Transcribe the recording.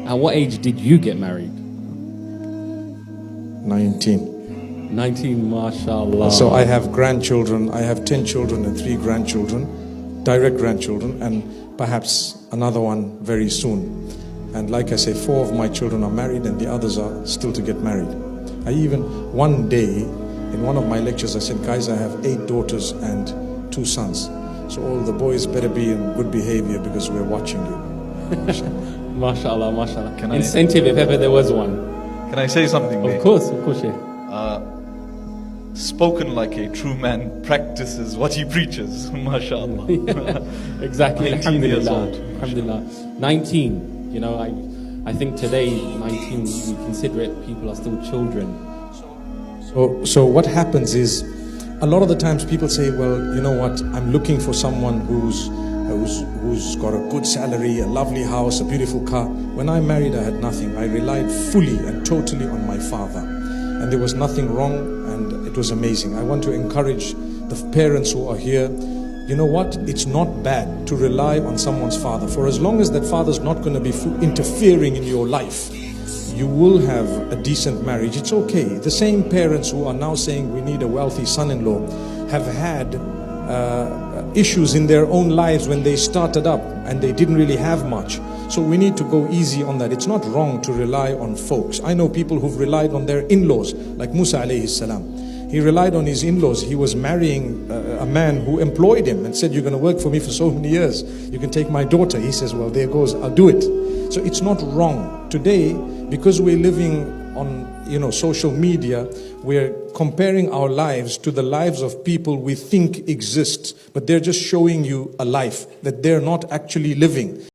At what age did you get married? 19. 19, mashallah. So I have grandchildren. I have 10 children and 3 grandchildren, direct grandchildren, and perhaps another one very soon. And like I say, 4 of my children are married and the others are still to get married. I even, one day, in one of my lectures, I said, guys, I have 8 daughters and 2 sons. So all the boys better be in good behavior because we're watching you. Mashallah, mashallah. Incentive if ever there was one. Can I say something, mate? Of course, yeah. Spoken like a true man practices what he preaches. MashaAllah. Yeah, exactly. 19 years old. Alhamdulillah. 19. You know, I think today, 19, we consider it, people are still children. So what happens is, a lot of the times people say, well, you know what, I'm looking for someone who's got a good salary, a lovely house, a beautiful car. When I married, I had nothing. I relied fully and totally on my father. And there was nothing wrong, and it was amazing. I want to encourage the parents who are here, you know what, it's not bad to rely on someone's father. For as long as that father's not going to be interfering in your life, you will have a decent marriage. It's okay. The same parents who are now saying we need a wealthy son-in-law have had issues in their own lives when they started up and they didn't really have much. So we need to go easy on that. It's not wrong to rely on folks. I know people who've relied on their in-laws, like Musa alayhi salam. He relied on his in-laws. He was marrying a man who employed him and said, you're going to work for me for so many years. You can take my daughter. He says, well, there goes, I'll do it. So it's not wrong. Today, because we're living on, social media, we're comparing our lives to the lives of people we think exist, but they're just showing you a life that they're not actually living.